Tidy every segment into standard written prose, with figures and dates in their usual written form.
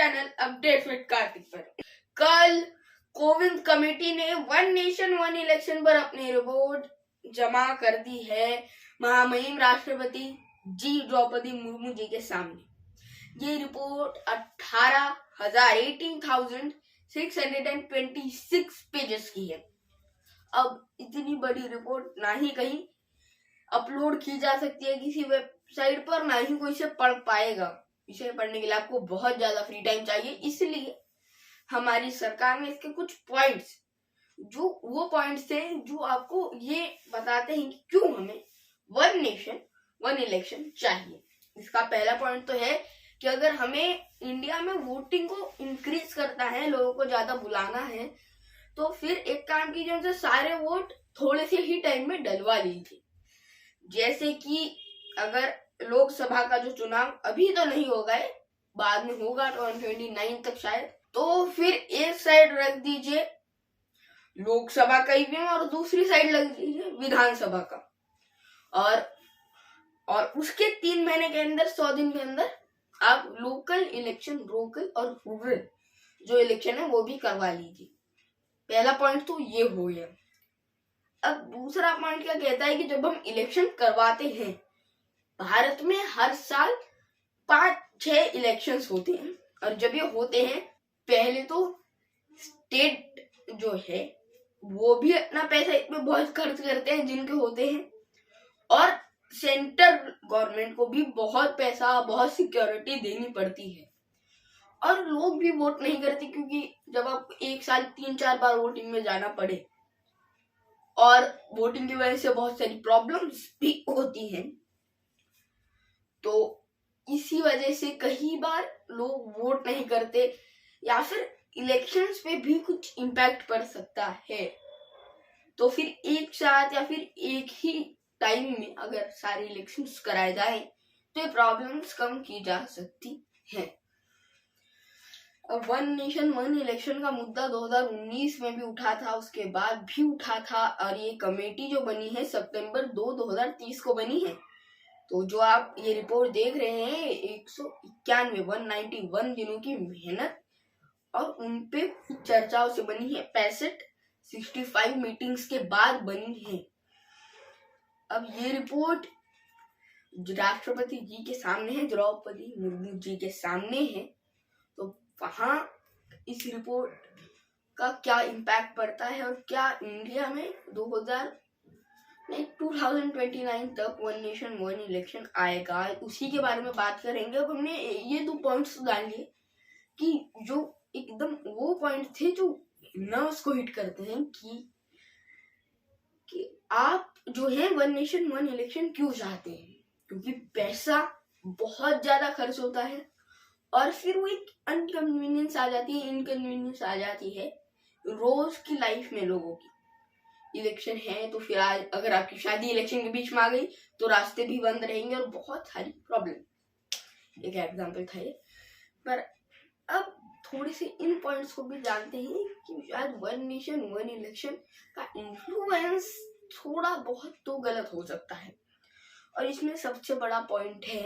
Channel update with Kartik पर। कल Kovind committee ने वन नेशन वन इलेक्शन पर अपनी रिपोर्ट जमा कर दी है महामहिम राष्ट्रपति जी द्रौपदी मुर्मू जी के सामने। ये रिपोर्ट 18,626 पेजेस की है। अब इतनी बड़ी रिपोर्ट ना ही कहीं अपलोड की जा सकती है किसी वेबसाइट पर, ना ही कोई इसे पढ़ पाएगा। इसे पढ़ने के लिए आपको बहुत ज्यादा फ्री टाइम चाहिए, इसलिए हमारी सरकार ने इसके कुछ पॉइंट्स, जो वो पॉइंट्स थे जो आपको ये बताते हैं कि क्यों हमें वन नेशन वन इलेक्शन चाहिए। इसका पहला पॉइंट तो है कि अगर हमें इंडिया में वोटिंग को इंक्रीज करना है, लोगों को ज्यादा बुलाना है, तो फिर एक काम कीजिए, उनसे सारे वोट थोड़े से ही टाइम में डलवा लीजिए। जैसे कि अगर लोकसभा का जो चुनाव अभी तो नहीं होगा, बाद में होगा 2029 तक शायद, तो फिर एक साइड रख दीजिए लोकसभा का ईवीएम और दूसरी साइड लग दीजिए विधानसभा का। और उसके 3 महीने के अंदर, 100 दिन के अंदर आप लोकल इलेक्शन, लोकल और रूरल जो इलेक्शन है वो भी करवा लीजिए। पहला पॉइंट तो ये हो गया। अब दूसरा पॉइंट क्या कहता है कि जब हम इलेक्शन करवाते हैं, भारत में हर साल 5-6 इलेक्शंस होते हैं, और जब ये होते हैं पहले तो स्टेट जो है वो भी अपना पैसा इसमें बहुत खर्च करते हैं जिनके होते हैं, और सेंट्रल गवर्नमेंट को भी बहुत पैसा, बहुत सिक्योरिटी देनी पड़ती है, और लोग भी वोट नहीं करते, क्योंकि जब आप एक साल 3-4 बार वोटिंग में जाना पड़े और वोटिंग की वजह से बहुत सारी प्रॉब्लम्स भी होती हैं, तो इसी वजह से कई बार लोग वोट नहीं करते, या फिर इलेक्शंस पे भी कुछ इम्पैक्ट पड़ सकता है। तो फिर एक साथ या फिर एक ही टाइम में अगर सारे इलेक्शंस कराए जाए तो ये प्रॉब्लम्स कम की जा सकती हैं। अब वन नेशन वन इलेक्शन का मुद्दा 2019 में भी उठा था, उसके बाद भी उठा था, और ये कमेटी जो बनी है सितंबर 2, 2030 को बनी है। तो जो आप ये रिपोर्ट देख रहे हैं, 191 दिनों की मेहनत और उनपे चर्चाओं से बनी है, 65 मीटिंग्स के बाद बनी है। अब ये रिपोर्ट राष्ट्रपति जी के सामने है, द्रौपदी मुर्मू जी के सामने है, तो वहां इस रिपोर्ट का क्या इम्पैक्ट पड़ता है और क्या इंडिया में 2029 तक वन नेशन वन इलेक्शन आएगा, उसी के बारे में बात करेंगे। अब हमने ये 2 पॉइंट्स डाल लिए कि जो एकदम वो पॉइंट थे जो नर्व्स को हिट करते हैं कि आप जो है वन नेशन वन इलेक्शन क्यों चाहते हैं, क्योंकि पैसा बहुत ज्यादा खर्च होता है, और फिर वो एक इनकन्वीनियंस आ जाती है रोज की लाइफ में लोगों की। इलेक्शन है तो फिर आज अगर आपकी शादी इलेक्शन के बीच में आ गई तो रास्ते भी बंद रहेंगे और बहुत सारी प्रॉब्लम। एक एग्जांपल था ये। पर अब थोड़े से इन पॉइंट्स को भी जानते हैं कि शायद वन नेशन वन इलेक्शन का इन्फ्लुएंस थोड़ा बहुत तो गलत हो सकता है। और इसमें सबसे बड़ा पॉइंट है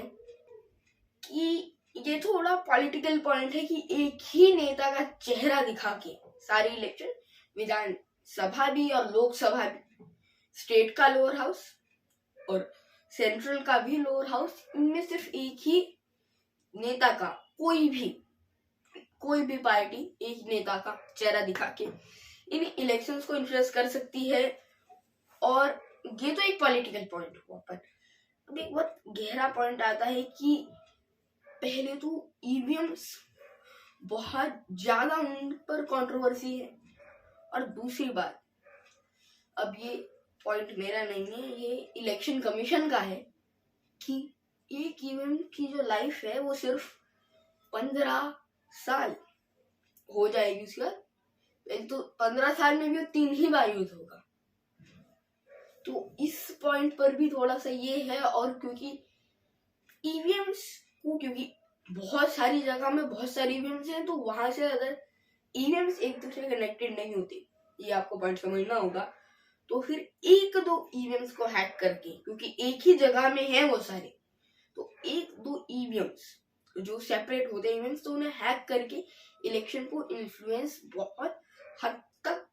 कि ये थोड़ा पॉलिटिकल पॉइंट है कि एक ही नेता का चेहरा दिखा के सारी इलेक्शन, विधानसभा भी और लोकसभा भी, स्टेट का लोअर हाउस और सेंट्रल का भी लोअर हाउस, इनमें सिर्फ एक ही नेता का, कोई भी पार्टी एक नेता का चेहरा दिखा के इन इलेक्शंस को इन्फ्लुएंस कर सकती है। और ये तो एक पॉलिटिकल पॉइंट हुआ, पर अब एक बहुत गहरा पॉइंट आता है कि पहले तो ईवीएम्स बहुत ज्यादा उन पर कंट्रोवर्सी है, और दूसरी बात, अब ये पॉइंट मेरा नहीं है, ये इलेक्शन कमीशन का है कि एक ईवीएम की जो लाइफ है वो सिर्फ 15 साल हो जाएगी। उसका तो 15 साल में भी 3 ही बार यूज होगा। तो इस पॉइंट पर भी थोड़ा सा ये है, और क्योंकि ईवीएम्स को, क्योंकि बहुत सारी जगह में बहुत सारी ईवीएम्स हैं, तो वहां से अगर ईवीएम्स एक दूसरे कनेक्टेड नहीं होते, ये आपको पॉइंट समझना होगा, तो फिर 1-2 ईवीएम्स को हैक करके, क्योंकि एक ही जगह में है वो सारे, तो 1-2 ईवीएम्स जो सेपरेट होते हैं इवेंट्स, तो उन्हें हैक करके इलेक्शन को इन्फ्लुएंस बहुत हद तक,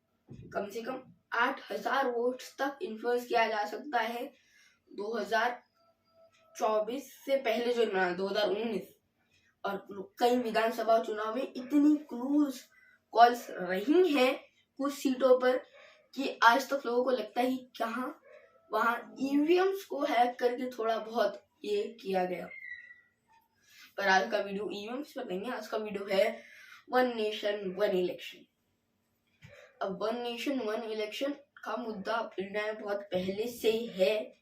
कम से कम 8,000 वोट्स तक इन्फ्लुएंस किया जा सकता है 2024 से पहले जो 2019 और कई विधानसभा चुनाव में इतनी क्लोज कॉल्स रही हैं कुछ सीटों पर कि आज तक लोगों को लगता है कि कहाँ वहां ईवीएम्स को हैक करके थोड़ा बहुत ये किया गया। पर आज का वीडियो ईवीएम्स पर नहीं है, आज का वीडियो है वन नेशन वन इलेक्शन। अब वन नेशन वन इलेक्शन का मुद्दा इंडिया में बहुत पहले से ही है।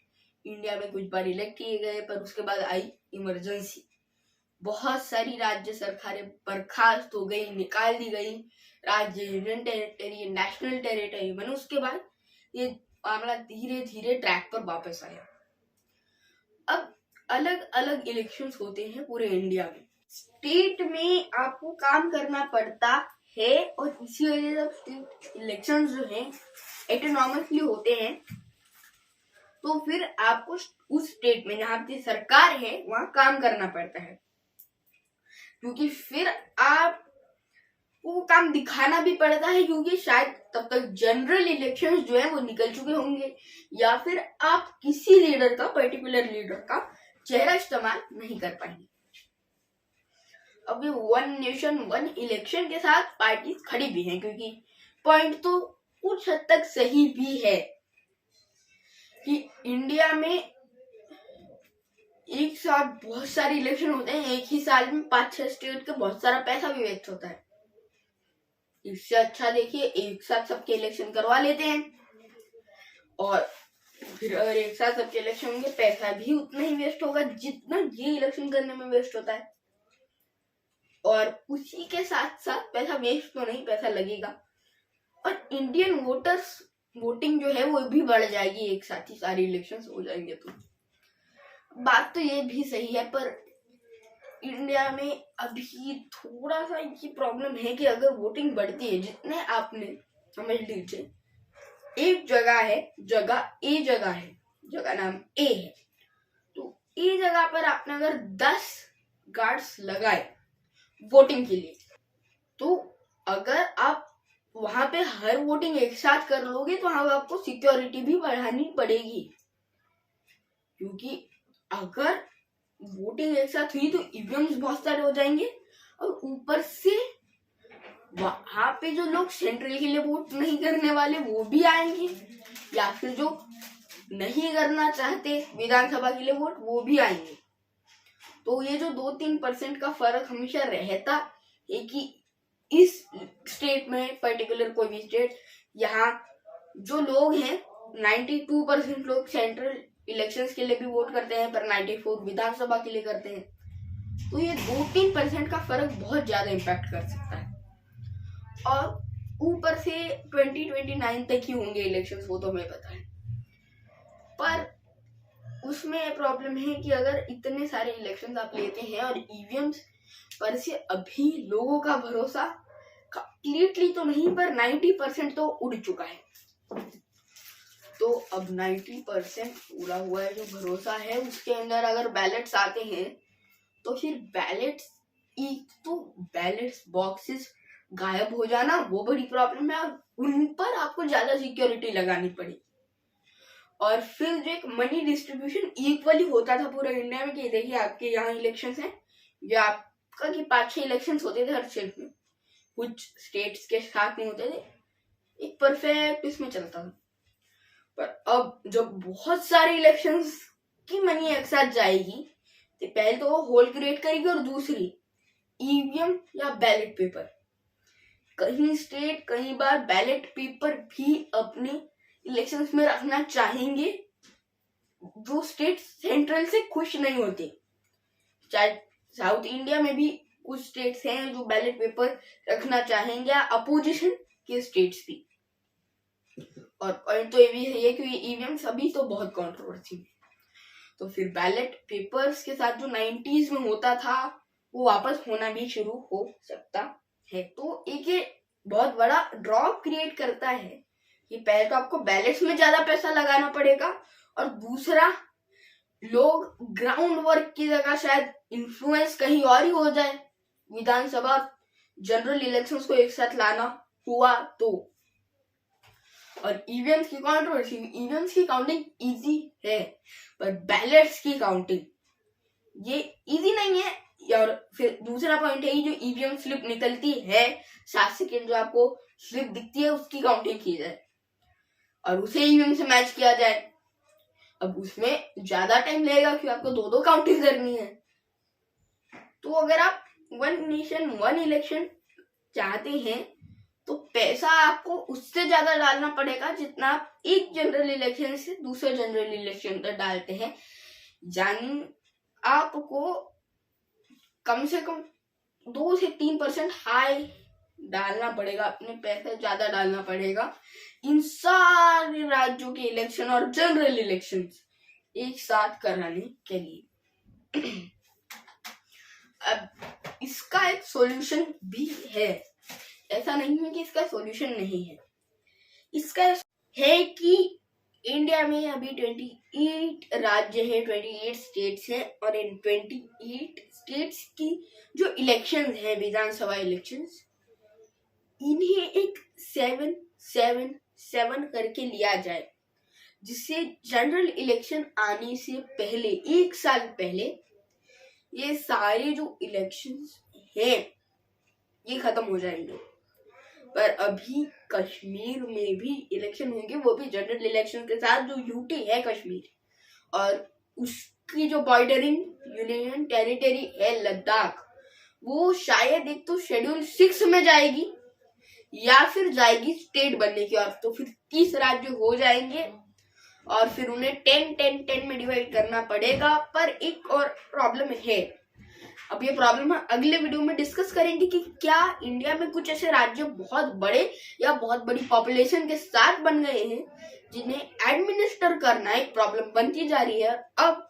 इंडिया में कुछ बार इलेक्ट किए गए, पर उसके बाद आई इमरजेंसी, बहुत सारी राज्य सरकारें बर्खास्त हो गई, निकाल दी गई, राज्य, यूनियन टेरिटरी, नेशनल टेरिटरी बने। उसके बाद ये मामला धीरे धीरे ट्रैक पर वापस आया। अब अलग अलग इलेक्शंस होते हैं पूरे इंडिया में, स्टेट में आपको काम करना पड़ता है, और इसी वजह से स्टेट इलेक्शंस जो हैं ऑटोनॉमसली होते हैं, तो फिर आपको उस स्टेट में जहां आपकी सरकार है वहां काम करना पड़ता है, क्योंकि फिर आप वो काम दिखाना भी पड़ता है, क्योंकि शायद तब तक जनरल इलेक्शंस जो है वो निकल चुके होंगे, या फिर आप किसी लीडर का, पर्टिकुलर लीडर का चेहरा इस्तेमाल नहीं कर पाएंगे। अभी वन नेशन वन इलेक्शन के साथ पार्टी खड़ी भी हैं, क्योंकि पॉइंट तो कुछ हद तक सही भी है कि इंडिया में एक साथ बहुत सारे इलेक्शन होते हैं, एक ही साल में 5-6 स्टेट का बहुत सारा पैसा भी वेस्ट होता है। इससे अच्छा देखिए एक साथ सबके इलेक्शन करवा लेते हैं, और फिर अगर एक साथ सबके इलेक्शन होंगे पैसा भी उतना ही वेस्ट होगा जितना ये इलेक्शन करने में वेस्ट होता है, और उसी के साथ साथ पैसा वेस्ट तो नहीं, पैसा लगेगा, और इंडियन वोटर्स वोटिंग जो है वो भी बढ़ जाएगी, एक साथ ही सारे इलेक्शंस हो जाएंगे। तो बात तो ये भी सही है, पर इंडिया में अभी थोड़ा सा ये प्रॉब्लम है कि अगर वोटिंग बढ़ती है, जितने आपने समझ लीजिए एक जगह है, जगह नाम ए है, तो ए जगह पर आपने अगर 10 गार्ड्स लगाए वोटिंग के लिए, तो अगर आप वहां पे हर वोटिंग एक साथ कर लोगे तो वहां आपको सिक्योरिटी भी बढ़ानी पड़ेगी, क्योंकि अगर वोटिंग एक साथ हुई तो ईवीएम्स बहुत सारे हो जाएंगे, और ऊपर से वहां पे जो लोग सेंट्रल के लिए वोट नहीं करने वाले वो भी आएंगे, या फिर जो नहीं करना चाहते विधानसभा के लिए वोट वो भी आएंगे। तो ये जो 2-3% का फर्क हमेशा रहता है कि इस स्टेट में, पर्टिकुलर कोई भी स्टेट, यहाँ जो लोग हैं 92% लोग सेंट्रल इलेक्शंस के लिए भी वोट करते हैं, पर 94 विधानसभा के लिए करते हैं, तो ये 2-3% का फर्क बहुत ज्यादा इम्पैक्ट कर सकता है। और ऊपर से 2029 तक ही होंगे इलेक्शंस, वो तो हमें पता है, पर उसमें प्रॉब्लम है कि अगर इतने सारे इलेक्शंस आप लेते हैं और ईवीएम्स पर से अभी लोगों का भरोसा कंप्लीटली तो नहीं, पर 90% तो उड़ चुका है। तो अब 90% उड़ा हुआ है जो भरोसा है, उसके अंदर अगर बैलेट्स आते हैं तो फिर बैलेट्स बॉक्सेस गायब हो जाना वो बड़ी प्रॉब्लम है, और उन पर आपको ज्यादा सिक्योरिटी लगानी पड़ेगी। और फिर जो एक मनी डिस्ट्रीब्यूशन इक्वली होता था पूरा इंडिया में, कि देखिए आपके यहाँ इलेक्शंस हैं, जो आपका कि 5-6 इलेक्शंस होते थे हर स्टेट में, कुछ स्टेट्स के साथ में होते थे, एक परफेक्ट इसमें चलता था। पर अब जब बहुत सारे इलेक्शंस की मनी एक साथ जाएगी, तो पहले तो वो होल क्रिएट करेगी, और दूसरी ईवीएम या बैलेट पेपर, कहीं स्टेट कई बार बैलेट पेपर भी अपने इलेक्शंस में रखना चाहेंगे, जो स्टेट सेंट्रल से खुश नहीं होते। चाहे साउथ इंडिया में भी कुछ स्टेट्स हैं जो बैलेट पेपर रखना चाहेंगे, अपोजिशन के स्टेट्स भी। और पॉइंट तो ये भी है कि ईवीएम अभी तो बहुत कंट्रोवर्सी में, तो फिर बैलेट पेपर्स के साथ जो 90s में होता था वो वापस होना भी शुरू हो सकता है। तो एक ये बहुत बड़ा ड्रॉप क्रिएट करता है कि पहले तो आपको बैलेट्स में ज्यादा पैसा लगाना पड़ेगा, और दूसरा लोग ग्राउंड वर्क की जगह शायद इन्फ्लुएंस कहीं और ही हो जाए, विधानसभा जनरल इलेक्शंस को एक साथ लाना हुआ तो। और ईवीएम्स की कंट्रोवर्सी, ईवीएम्स की काउंटिंग इजी है पर बैलेट्स की काउंटिंग ये इजी नहीं है। और फिर दूसरा पॉइंट है जो ईवीएम स्लिप निकलती है 7 सेकेंड जो आपको स्लिप दिखती है उसकी काउंटिंग की जाए और उसे ईवीएम से मैच किया जाए। अब उसमें ज्यादा टाइम लगेगा क्योंकि आपको दो काउंटिंग करनी है। तो अगर आप वन नेशन वन इलेक्शन चाहते हैं तो पैसा आपको उससे ज्यादा डालना पड़ेगा जितना आप एक जनरल इलेक्शन से दूसरे जनरल इलेक्शन तक डालते हैं। यानी आपको कम से कम 2 से 3% हाई डालना पड़ेगा, अपने पैसे ज्यादा डालना पड़ेगा इन सारे राज्यों के इलेक्शन और जनरल इलेक्शन एक साथ कराने के लिए। अब इसका एक सॉल्यूशन भी है, ऐसा नहीं है कि इसका सॉल्यूशन नहीं है। इसका है कि इंडिया में अभी 28 राज्य है, 28 स्टेट्स हैं और इन 28 स्टेट्स की जो इलेक्शंस हैं विधानसभा इलेक्शंस, इन्हें एक 7-7-7 करके लिया जाए जिससे जनरल इलेक्शन आने से पहले 1 साल पहले ये सारे जो इलेक्शंस हैं ये खत्म हो जाएंगे। पर अभी कश्मीर में भी इलेक्शन होंगे, वो भी जनरल इलेक्शन के साथ। जो यूटी है कश्मीर और उसकी जो बॉर्डरिंग यूनियन टेरिटरी है लद्दाख, वो शायद एक तो शेड्यूल 6 में जाएगी या फिर जाएगी स्टेट बनने की ओर। तो फिर 30 राज्य हो जाएंगे और फिर उन्हें 10-10-10 में डिवाइड करना पड़ेगा। पर एक और प्रॉब्लम है, अब ये प्रॉब्लम हम अगले वीडियो में डिस्कस करेंगे कि क्या इंडिया में कुछ ऐसे राज्य बहुत बड़े या बहुत बड़ी पॉपुलेशन के साथ बन गए हैं जिन्हें एडमिनिस्टर करना एक प्रॉब्लम बनती जा रही है। अब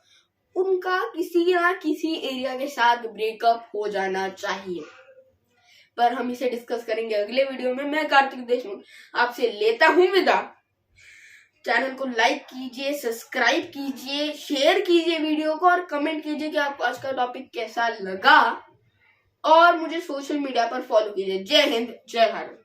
उनका किसी ना किसी एरिया के साथ ब्रेकअप हो जाना चाहिए। पर हम इसे डिस्कस करेंगे अगले वीडियो में। मैं कार्तिक देशमुख आपसे लेता हूं विदा। चैनल को लाइक कीजिए, सब्सक्राइब कीजिए, शेयर कीजिए वीडियो को और कमेंट कीजिए कि आपको आज का टॉपिक कैसा लगा और मुझे सोशल मीडिया पर फॉलो कीजिए। जय हिंद, जय भारत।